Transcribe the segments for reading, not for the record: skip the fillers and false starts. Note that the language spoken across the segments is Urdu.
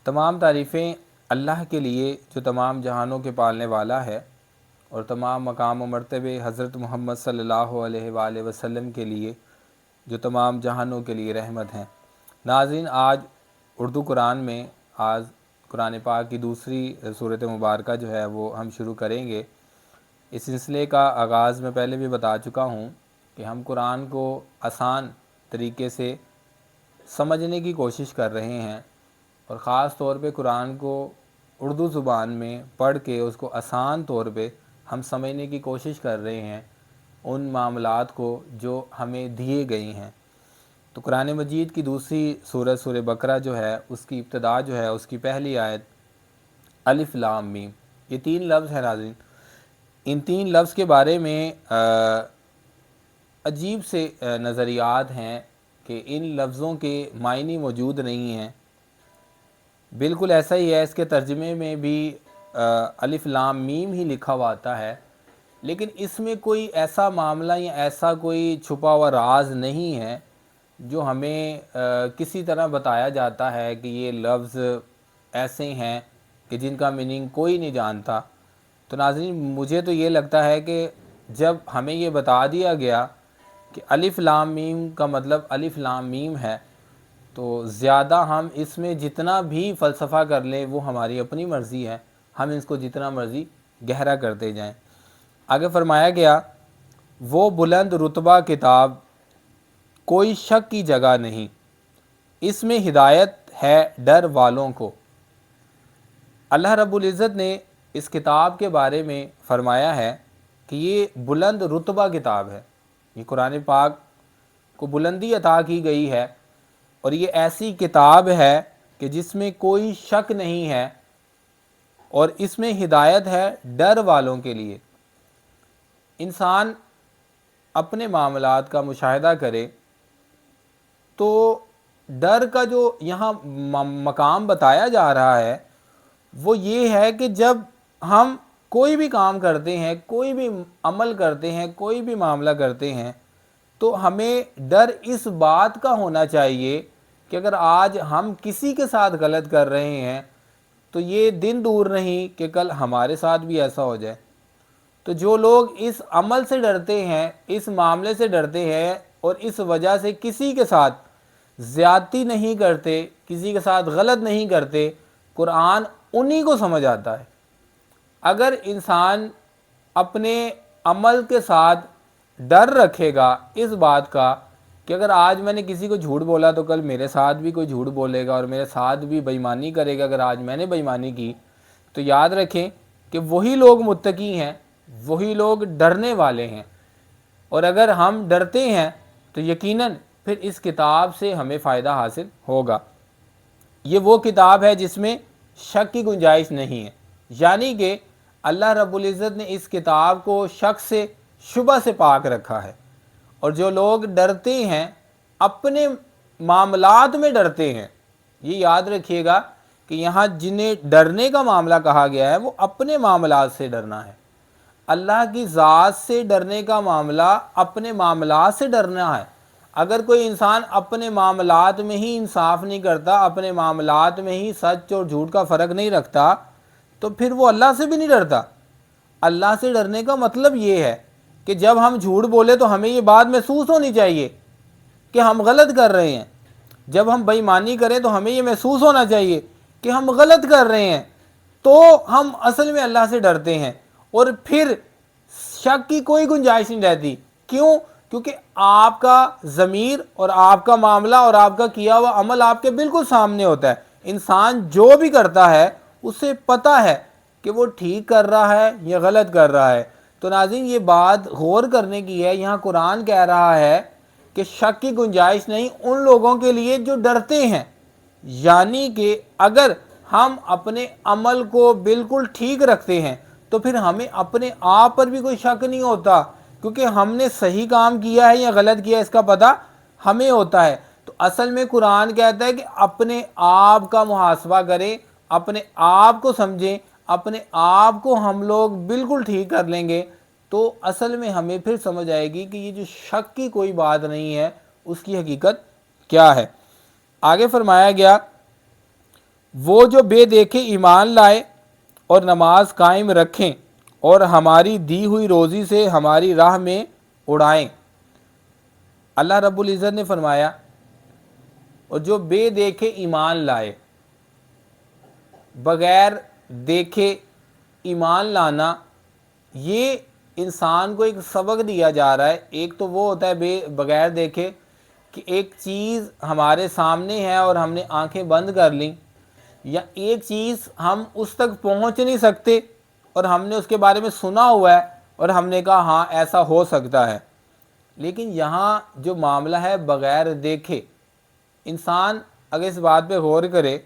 تمام تعریفیں اللہ کے لیے جو تمام جہانوں کے پالنے والا ہے، اور تمام مقام و مرتبے حضرت محمد صلی اللہ علیہ وآلہ وسلم کے لیے جو تمام جہانوں کے لیے رحمت ہیں۔ ناظرین، آج اردو قرآن میں قرآن پاک کی دوسری سورۃ مبارکہ جو ہے وہ ہم شروع کریں گے۔ اس سلسلے کا آغاز میں پہلے بھی بتا چکا ہوں کہ ہم قرآن کو آسان طریقے سے سمجھنے کی کوشش کر رہے ہیں، اور خاص طور پہ قرآن کو اردو زبان میں پڑھ کے اس کو آسان طور پہ ہم سمجھنے کی کوشش کر رہے ہیں ان معاملات کو جو ہمیں دیے گئے ہیں۔ تو قرآن مجید کی دوسری سورہ بقرہ جو ہے اس کی ابتدا جو ہے اس کی پہلی آیت الف لام میم، یہ 3 لفظ ہیں ناظرین۔ ان 3 لفظ کے بارے میں عجیب سے نظریات ہیں کہ ان لفظوں کے معنی موجود نہیں ہیں۔ بالکل ایسا ہی ہے، اس کے ترجمے میں بھی الف لام میم ہی لکھا ہوا آتا ہے، لیکن اس میں کوئی ایسا معاملہ یا ایسا کوئی چھپا ہوا راز نہیں ہے جو ہمیں کسی طرح بتایا جاتا ہے کہ یہ لفظ ایسے ہیں کہ جن کا میننگ کوئی نہیں جانتا۔ تو ناظرین، مجھے تو یہ لگتا ہے کہ جب ہمیں یہ بتا دیا گیا کہ الف لام میم کا مطلب الف لام میم ہے، تو زیادہ ہم اس میں جتنا بھی فلسفہ کر لیں وہ ہماری اپنی مرضی ہے، ہم اس کو جتنا مرضی گہرا کرتے جائیں۔ آگے فرمایا گیا، وہ بلند رتبہ کتاب کوئی شک کی جگہ نہیں، اس میں ہدایت ہے ڈر والوں کو۔ اللہ رب العزت نے اس کتاب کے بارے میں فرمایا ہے کہ یہ بلند رتبہ کتاب ہے، یہ قرآن پاک کو بلندی عطا کی گئی ہے، اور یہ ایسی کتاب ہے کہ جس میں کوئی شک نہیں ہے، اور اس میں ہدایت ہے ڈر والوں کے لیے۔ انسان اپنے معاملات کا مشاہدہ کرے تو ڈر کا جو یہاں مقام بتایا جا رہا ہے وہ یہ ہے کہ جب ہم کوئی بھی کام کرتے ہیں، کوئی بھی عمل کرتے ہیں، کوئی بھی معاملہ کرتے ہیں، تو ہمیں ڈر اس بات کا ہونا چاہیے کہ اگر آج ہم کسی کے ساتھ غلط کر رہے ہیں تو یہ دن دور نہیں کہ کل ہمارے ساتھ بھی ایسا ہو جائے۔ تو جو لوگ اس عمل سے ڈرتے ہیں، اس معاملے سے ڈرتے ہیں، اور اس وجہ سے کسی کے ساتھ زیادتی نہیں کرتے، کسی کے ساتھ غلط نہیں کرتے، قرآن انہی کو سمجھ آتا ہے۔ اگر انسان اپنے عمل کے ساتھ ڈر رکھے گا اس بات کا کہ اگر آج میں نے کسی کو جھوٹ بولا تو کل میرے ساتھ بھی کوئی جھوٹ بولے گا اور میرے ساتھ بھی بے ایمانی کرے گا، اگر آج میں نے بے ایمانی کی، تو یاد رکھیں کہ وہی لوگ متقی ہیں، وہی لوگ ڈرنے والے ہیں۔ اور اگر ہم ڈرتے ہیں تو یقیناً پھر اس کتاب سے ہمیں فائدہ حاصل ہوگا۔ یہ وہ کتاب ہے جس میں شک کی گنجائش نہیں ہے، یعنی کہ اللہ رب العزت نے اس کتاب کو شک سے، شبہ سے پاک رکھا ہے۔ اور جو لوگ ڈرتے ہیں، اپنے معاملات میں ڈرتے ہیں، یہ یاد رکھیے گا کہ یہاں جنہیں ڈرنے کا معاملہ کہا گیا ہے وہ اپنے معاملات سے ڈرنا ہے۔ اللہ کی ذات سے ڈرنے کا معاملہ اپنے معاملات سے ڈرنا ہے۔ اگر کوئی انسان اپنے معاملات میں ہی انصاف نہیں کرتا، اپنے معاملات میں ہی سچ اور جھوٹ کا فرق نہیں رکھتا، تو پھر وہ اللہ سے بھی نہیں ڈرتا۔ اللہ سے ڈرنے کا مطلب یہ ہے کہ جب ہم جھوٹ بولے تو ہمیں یہ بات محسوس ہونی چاہیے کہ ہم غلط کر رہے ہیں۔ جب ہم بے ایمانی کریں تو ہمیں یہ محسوس ہونا چاہیے کہ ہم غلط کر رہے ہیں، تو ہم اصل میں اللہ سے ڈرتے ہیں۔ اور پھر شک کی کوئی گنجائش نہیں رہتی۔ کیوں؟ کیونکہ آپ کا ضمیر اور آپ کا معاملہ اور آپ کا کیا ہوا عمل آپ کے بالکل سامنے ہوتا ہے۔ انسان جو بھی کرتا ہے اسے پتہ ہے کہ وہ ٹھیک کر رہا ہے یا غلط کر رہا ہے۔ تو ناظرین، یہ بات غور کرنے کی ہے، یہاں قرآن کہہ رہا ہے کہ شک کی گنجائش نہیں ان لوگوں کے لیے جو ڈرتے ہیں، یعنی کہ اگر ہم اپنے عمل کو بالکل ٹھیک رکھتے ہیں تو پھر ہمیں اپنے آپ پر بھی کوئی شک نہیں ہوتا، کیونکہ ہم نے صحیح کام کیا ہے یا غلط کیا ہے اس کا پتہ ہمیں ہوتا ہے۔ تو اصل میں قرآن کہتا ہے کہ اپنے آپ کا محاسبہ کریں، اپنے آپ کو سمجھیں، اپنے آپ کو ہم لوگ بالکل ٹھیک کر لیں گے تو اصل میں ہمیں پھر سمجھ آئے گی کہ یہ جو شک کی کوئی بات نہیں ہے اس کی حقیقت کیا ہے۔ آگے فرمایا گیا، وہ جو بے دیکھے ایمان لائے اور نماز قائم رکھیں اور ہماری دی ہوئی روزی سے ہماری راہ میں اڑائیں۔ اللہ رب العزت نے فرمایا اور جو بے دیکھے ایمان لائے، بغیر دیکھے ایمان لانا، یہ انسان کو ایک سبق دیا جا رہا ہے۔ ایک تو وہ ہوتا ہے بغیر دیکھے کہ ایک چیز ہمارے سامنے ہے اور ہم نے آنکھیں بند کر لیں، یا ایک چیز ہم اس تک پہنچ نہیں سکتے اور ہم نے اس کے بارے میں سنا ہوا ہے اور ہم نے کہا ہاں ایسا ہو سکتا ہے۔ لیکن یہاں جو معاملہ ہے بغیر دیکھے، انسان اگر اس بات پہ غور کرے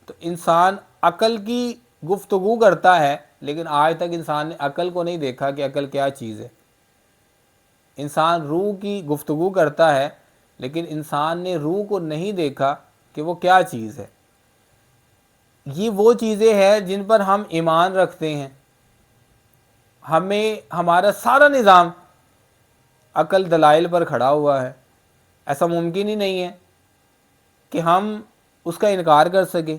تو انسان عقل کی گفتگو کرتا ہے، لیکن آج تک انسان نے عقل کو نہیں دیکھا کہ عقل کیا چیز ہے۔ انسان روح کی گفتگو کرتا ہے، لیکن انسان نے روح کو نہیں دیکھا کہ وہ کیا چیز ہے۔ یہ وہ چیزیں ہیں جن پر ہم ایمان رکھتے ہیں۔ ہمارا سارا نظام عقل دلائل پر کھڑا ہوا ہے، ایسا ممکن ہی نہیں ہے کہ ہم اس کا انکار کر سکیں۔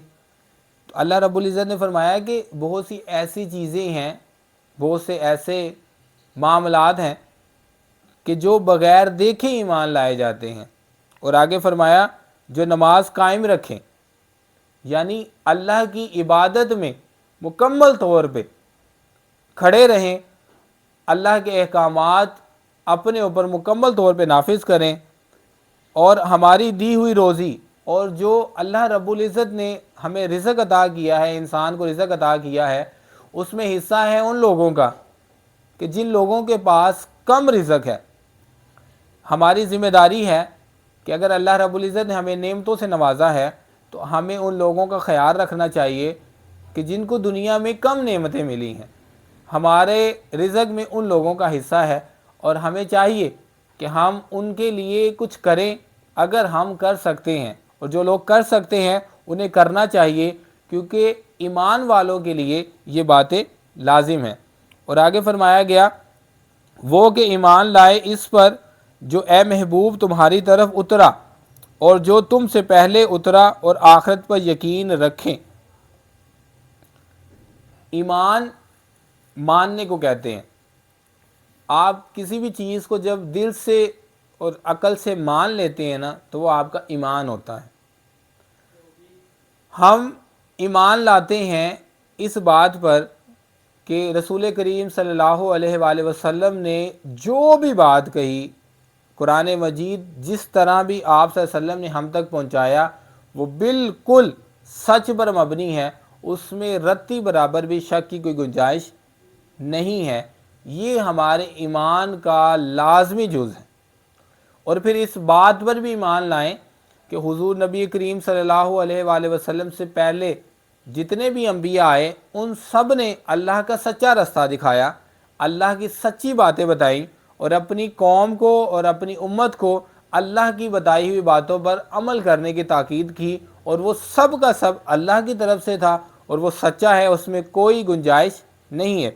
تو اللہ رب العزت نے فرمایا کہ بہت سی ایسی چیزیں ہیں، بہت سے ایسے معاملات ہیں کہ جو بغیر دیکھے ایمان لائے جاتے ہیں۔ اور آگے فرمایا جو نماز قائم رکھیں، یعنی اللہ کی عبادت میں مکمل طور پہ کھڑے رہیں، اللہ کے احکامات اپنے اوپر مکمل طور پہ نافذ کریں، اور ہماری دی ہوئی روزی، اور جو اللہ رب العزت نے ہمیں رزق عطا کیا ہے، انسان کو رزق عطا کیا ہے، اس میں حصہ ہے ان لوگوں کا کہ جن لوگوں کے پاس کم رزق ہے۔ ہماری ذمہ داری ہے کہ اگر اللہ رب العزت نے ہمیں نعمتوں سے نوازا ہے تو ہمیں ان لوگوں کا خیال رکھنا چاہیے کہ جن کو دنیا میں کم نعمتیں ملی ہیں۔ ہمارے رزق میں ان لوگوں کا حصہ ہے اور ہمیں چاہیے کہ ہم ان کے لیے کچھ کریں اگر ہم کر سکتے ہیں، اور جو لوگ کر سکتے ہیں انہیں کرنا چاہیے، کیونکہ ایمان والوں کے لیے یہ باتیں لازم ہیں۔ اور آگے فرمایا گیا وہ کہ ایمان لائے اس پر جو اے محبوب تمہاری طرف اترا اور جو تم سے پہلے اترا، اور آخرت پر یقین رکھیں۔ ایمان ماننے کو کہتے ہیں۔ آپ کسی بھی چیز کو جب دل سے اور عقل سے مان لیتے ہیں نا تو وہ آپ کا ایمان ہوتا ہے۔ ہم ایمان لاتے ہیں اس بات پر کہ رسول کریم صلی اللہ علیہ وآلہ وسلم نے جو بھی بات کہی، قرآن مجید جس طرح بھی آپ صلی اللہ علیہ وسلم نے ہم تک پہنچایا، وہ بالکل سچ پر مبنی ہے، اس میں رتی برابر بھی شک کی کوئی گنجائش نہیں ہے۔ یہ ہمارے ایمان کا لازمی جز ہے۔ اور پھر اس بات پر بھی ایمان لائیں کہ حضور نبی کریم صلی اللہ علیہ وآلہ وسلم سے پہلے جتنے بھی انبیاء آئے ان سب نے اللہ کا سچا رستہ دکھایا، اللہ کی سچی باتیں بتائیں، اور اپنی قوم کو اور اپنی امت کو اللہ کی بتائی ہوئی باتوں پر عمل کرنے کی تاکید کی، اور وہ سب کا سب اللہ کی طرف سے تھا اور وہ سچا ہے، اس میں کوئی گنجائش نہیں ہے۔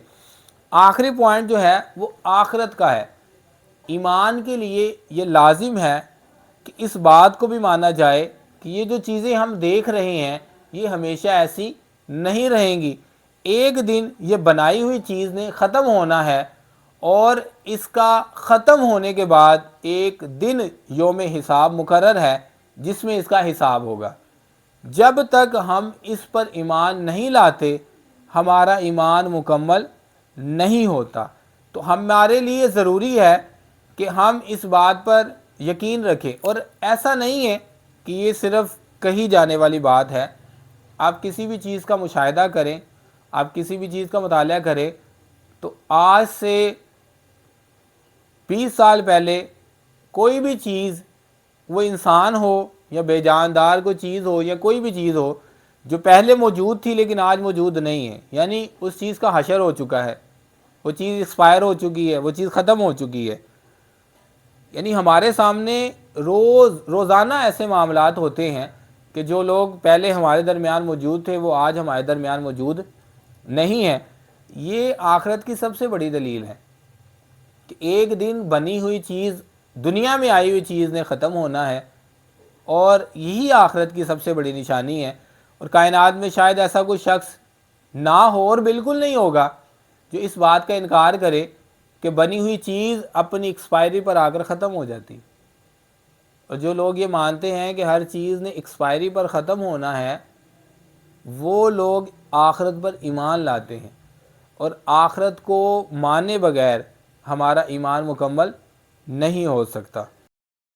آخری پوائنٹ جو ہے وہ آخرت کا ہے۔ ایمان کے لیے یہ لازم ہے کہ اس بات کو بھی مانا جائے کہ یہ جو چیزیں ہم دیکھ رہے ہیں یہ ہمیشہ ایسی نہیں رہیں گی۔ ایک دن یہ بنائی ہوئی چیز نے ختم ہونا ہے، اور اس کا ختم ہونے کے بعد ایک دن یوم حساب مقرر ہے جس میں اس کا حساب ہوگا۔ جب تک ہم اس پر ایمان نہیں لاتے ہمارا ایمان مکمل نہیں ہوتا۔ تو ہمارے لیے ضروری ہے کہ ہم اس بات پر یقین رکھیں، اور ایسا نہیں ہے کہ یہ صرف کہی جانے والی بات ہے۔ آپ کسی بھی چیز کا مشاہدہ کریں، آپ کسی بھی چیز کا مطالعہ کریں، تو آج سے 20 سال پہلے کوئی بھی چیز، وہ انسان ہو یا بے جاندار کوئی چیز ہو یا کوئی بھی چیز ہو، جو پہلے موجود تھی لیکن آج موجود نہیں ہے، یعنی اس چیز کا حشر ہو چکا ہے، وہ چیز ایکسپائر ہو چکی ہے، وہ چیز ختم ہو چکی ہے۔ یعنی ہمارے سامنے روزانہ ایسے معاملات ہوتے ہیں کہ جو لوگ پہلے ہمارے درمیان موجود تھے وہ آج ہمارے درمیان موجود نہیں ہیں۔ یہ آخرت کی سب سے بڑی دلیل ہے کہ ایک دن بنی ہوئی چیز، دنیا میں آئی ہوئی چیز نے ختم ہونا ہے، اور یہی آخرت کی سب سے بڑی نشانی ہے۔ اور کائنات میں شاید ایسا کوئی شخص نہ ہو اور بالکل نہیں ہوگا جو اس بات کا انکار کرے کہ بنی ہوئی چیز اپنی ایکسپائری پر آ کر ختم ہو جاتی۔ اور جو لوگ یہ مانتے ہیں کہ ہر چیز نے ایکسپائری پر ختم ہونا ہے، وہ لوگ آخرت پر ایمان لاتے ہیں، اور آخرت کو مانے بغیر ہمارا ایمان مکمل نہیں ہو سکتا۔